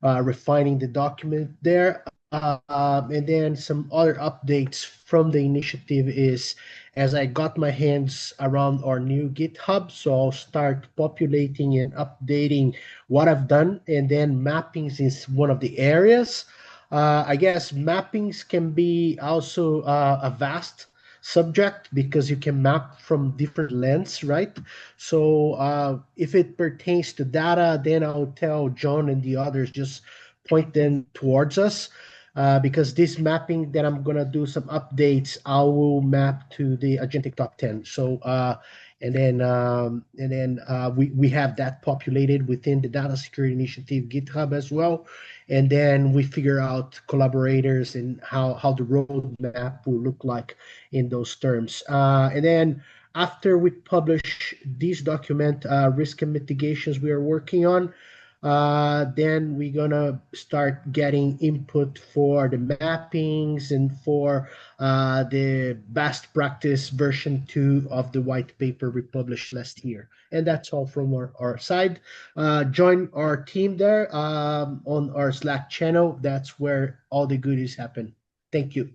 Speaker 2: refining the document there. And then some other updates from the initiative is as I got my hands around our new GitHub, so I'll start populating and updating what I've done, and then mappings is one of the areas. I guess mappings can be also a vast subject because you can map from different lens, right? So if it pertains to data, then I'll tell John and the others just point them towards us. Because this mapping that I'm gonna do some updates, I will map to the agentic top 10. So we have that populated within the Data Security Initiative GitHub as well, and then we figure out collaborators and how the roadmap will look like in those terms. And then after we publish this document, risk and mitigations we are working on. Then we're gonna start getting input for the mappings and for the best practice version 2 of the white paper we published last year. And that's all from our side. Join our team there on our Slack channel. That's where all the goodies happen. Thank you.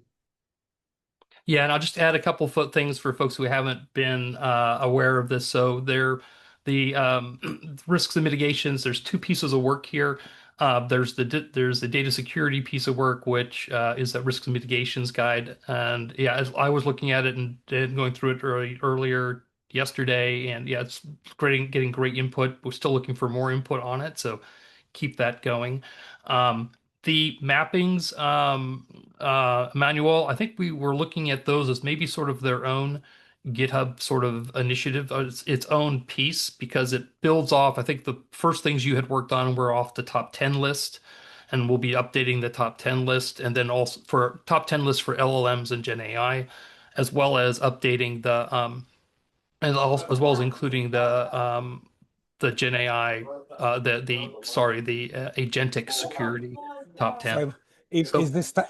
Speaker 1: Yeah, and I'll just add a couple of things for folks who haven't been aware of this. So the risks and mitigations. There's two pieces of work here. There's the data security piece of work, which is that risks and mitigations guide. And yeah, as I was looking at it and going through it earlier yesterday, and yeah, it's great, getting great input. We're still looking for more input on it, so keep that going. The mappings, Manuel, I think we were looking at those as maybe sort of their own GitHub sort of initiative, its own piece, because it builds off. I think the first things you had worked on were off the top 10 list, and we'll be updating the top 10 list, and then also for top 10 list for LLMs and Gen AI, as well as updating as well as including the Gen AI, the agentic security top 10.
Speaker 4: So
Speaker 1: So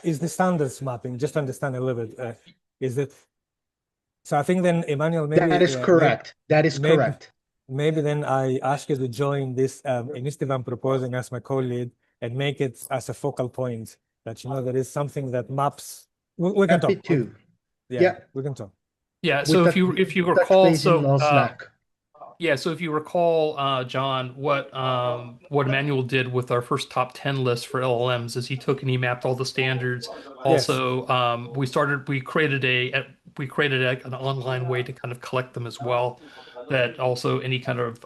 Speaker 4: is the standards mapping, just to understand a little bit, is it? So I think then, Emmanuel, maybe
Speaker 2: That is correct. That is correct.
Speaker 4: Maybe then I ask you to join this initiative I'm proposing as my co-lead and make it as a focal point that there is something that maps. We can
Speaker 2: Happy
Speaker 4: talk.
Speaker 2: to.
Speaker 4: Yeah, we can talk.
Speaker 1: Yeah. So if you recall, if you recall, John, what Emmanuel did with our first top 10 list for LLMs is he took and he mapped all the standards. Also, we created an online way to kind of collect them as well. That also any kind of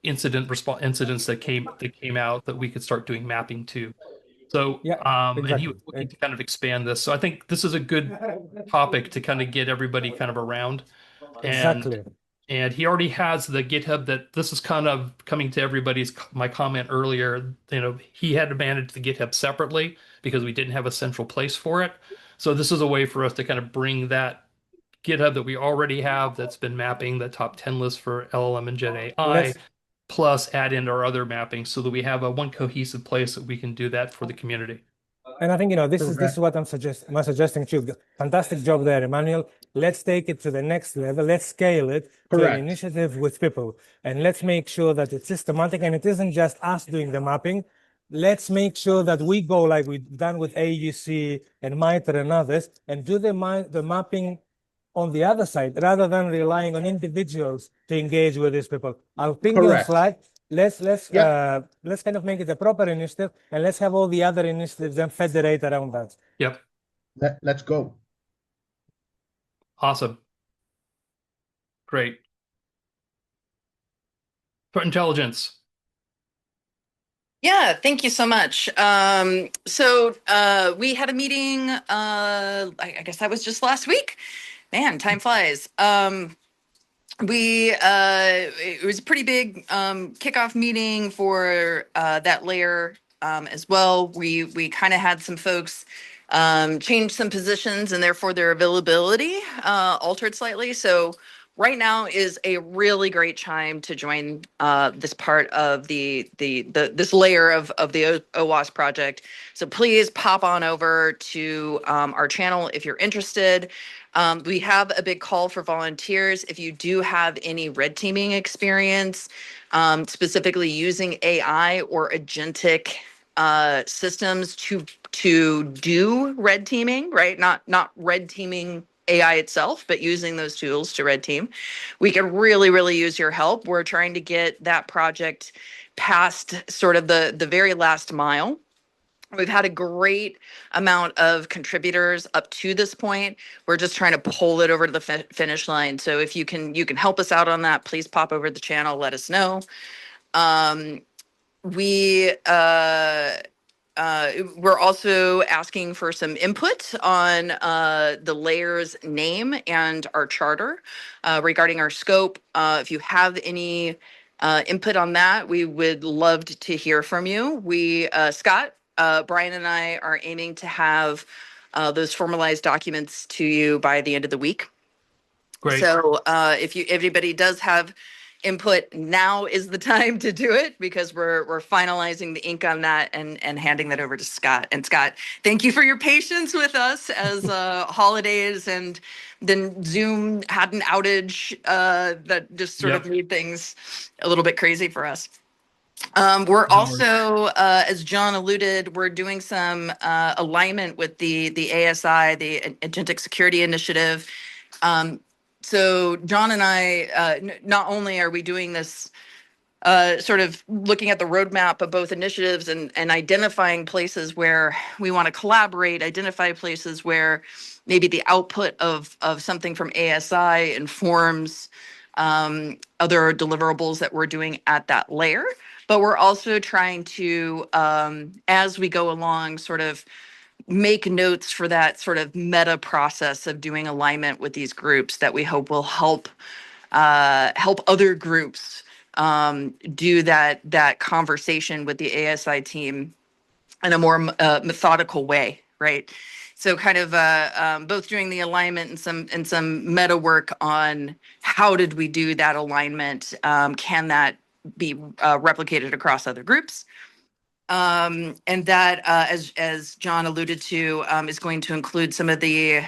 Speaker 1: incidents that came out that we could start doing mapping to. So,
Speaker 4: exactly.
Speaker 1: And he was looking to kind of expand this. So I think this is a good topic to kind of get everybody kind of around.
Speaker 4: Exactly.
Speaker 1: And he already has the GitHub that this is kind of coming to my comment earlier. He had to manage the GitHub separately because we didn't have a central place for it. So this is a way for us to kind of bring that GitHub that we already have that's been mapping the top 10 list for LLM and Gen AI, plus add in our other mappings so that we have one cohesive place that we can do that for the community.
Speaker 4: And I think, this is what I'm suggesting too. Fantastic job there, Emmanuel. Let's take it to the next level. Let's scale it to an initiative with people. And let's make sure that it's systematic and it isn't just us doing the mapping. Let's make sure that we go like we've done with AUC and MITRE and others and do the mapping on the other side rather than relying on individuals to engage with these people. I'll ping you on Slack. Let's kind of make it a proper initiative and let's have all the other initiatives then federate around that.
Speaker 1: Yep.
Speaker 2: Let's go.
Speaker 1: Awesome. Great. Threat intelligence.
Speaker 6: Yeah, thank you so much. So we had a meeting, I guess that was just last week. Man, time flies. It was a pretty big kickoff meeting for that layer as well. We kind of had some folks change some positions and therefore their availability altered slightly. So right now is a really great time to join this part of this layer of the OWASP project. So please pop on over to our channel if you're interested. We have a big call for volunteers. If you do have any red teaming experience, specifically using AI or agentic systems to do red teaming, right? Not red teaming AI itself, but using those tools to red team, we can really, really use your help. We're trying to get that project past sort of the very last mile. We've had a great amount of contributors up to this point. We're just trying to pull it over to the finish line. So if you can help us out on that, please pop over to the channel, let us know. We're also asking for some input on the layer's name and our charter regarding our scope. If you have any input on that, we would love to hear from you. Scott, Brian and I are aiming to have those formalized documents to you by the end of the week.
Speaker 1: Great.
Speaker 6: So if anybody does have input, now is the time to do it because we're finalizing the ink on that and handing that over to Scott. And Scott, thank you for your patience with us as holidays and then Zoom had an outage that just sort of made things a little bit crazy for us. We're also, as John alluded, we're doing some alignment with the ASI, the Agentic Security Initiative. So John and I, not only are we doing this sort of looking at the roadmap of both initiatives and identifying places where we want to collaborate, identify places where maybe the output of something from ASI informs other deliverables that we're doing at that layer. But we're also trying to, as we go along, sort of make notes for that sort of meta process of doing alignment with these groups that we hope will help other groups do that conversation with the ASI team in a more methodical way, right? So kind of both doing the alignment and some meta work on how did we do that alignment? Can that be replicated across other groups? And that, as John alluded to, is going to include some of the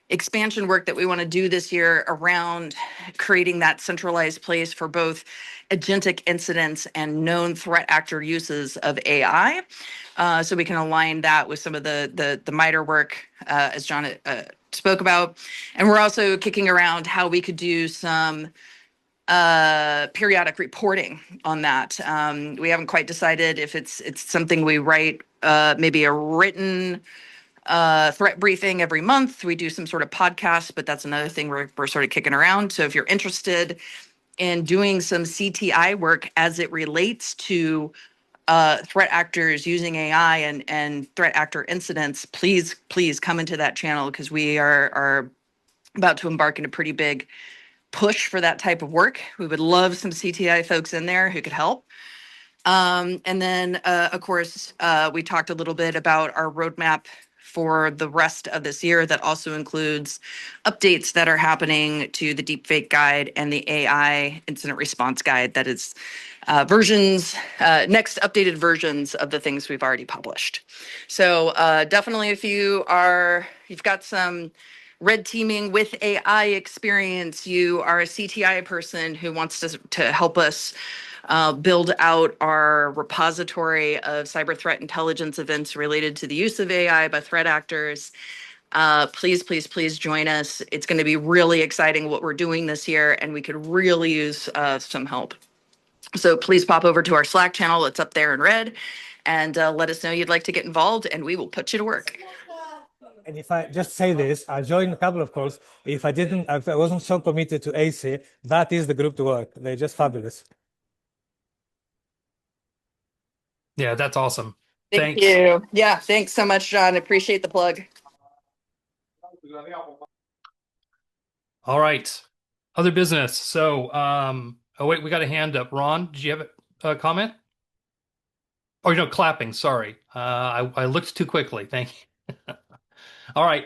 Speaker 6: expansion work that we want to do this year around creating that centralized place for both agentic incidents and known threat actor uses of AI. So we can align that with some of the MITRE work, as John spoke about. And we're also kicking around how we could do some periodic reporting on that. We haven't quite decided if it's something we write, maybe a written threat briefing every month. We do some sort of podcast, but that's another thing we're sort of kicking around. So if you're interested in doing some CTI work as it relates to threat actors using AI and threat actor incidents, please come into that channel because we are about to embark in a pretty big push for that type of work. We would love some CTI folks in there who could help. And then, of course, we talked a little bit about our roadmap for the rest of this year that also includes updates that are happening to the deepfake guide and the AI incident response guide. That is next updated versions of the things we've already published. So definitely if you've got some red teaming with AI experience, you are a CTI person who wants to help us build out our repository of cyber threat intelligence events related to the use of AI by threat actors, please, please, please join us. It's going to be really exciting what we're doing this year, and we could really use some help. So please pop over to our Slack channel. It's up there in red, and let us know you'd like to get involved, and we will put you to work.
Speaker 4: And if I just say this, I joined a couple of calls. If I wasn't so committed to AC, that is the group to work. They're just fabulous.
Speaker 1: Yeah, that's awesome.
Speaker 6: Thank
Speaker 1: Thanks.
Speaker 6: you. Yeah, thanks so much, John. Appreciate the plug.
Speaker 1: All right. Other business. So, oh wait, we got a hand up. Ron, did you have a comment? Oh, no, clapping. Sorry. I looked too quickly. Thank you. All right.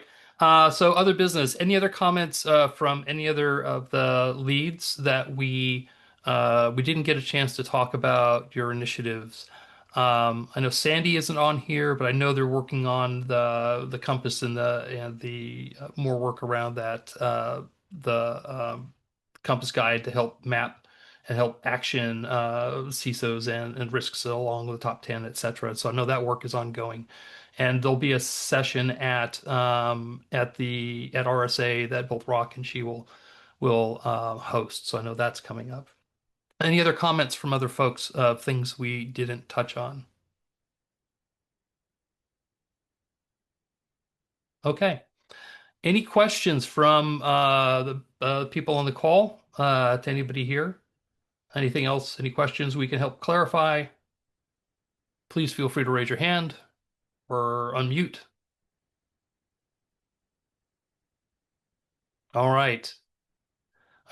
Speaker 1: So other business. Any other comments from any other of the leads that we didn't get a chance to talk about your initiatives? I know Sandy isn't on here, but I know they're working on the compass and the more work around that the compass guide to help map and help action CISOs and risks along the top 10, et cetera. So I know that work is ongoing. And there'll be a session at RSA that both Rock and she will host. So I know that's coming up. Any other comments from other folks of things we didn't touch on? Okay. Any questions from the people on the call to anybody here? Anything else? Any questions we can help clarify? Please feel free to raise your hand or unmute. All right.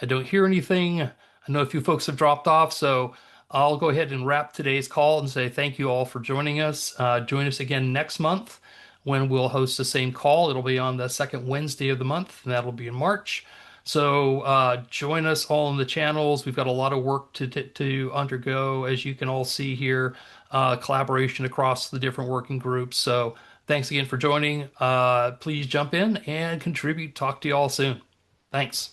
Speaker 1: I don't hear anything. I know a few folks have dropped off, so I'll go ahead and wrap today's call and say thank you all for joining us. Join us again next month when we'll host the same call. It'll be on the second Wednesday of the month, and that'll be in March. So join us all in the channels. We've got a lot of work to undergo, as you can all see here, collaboration across the different working groups. So thanks again for joining. Please jump in and contribute. Talk to you all soon. Thanks.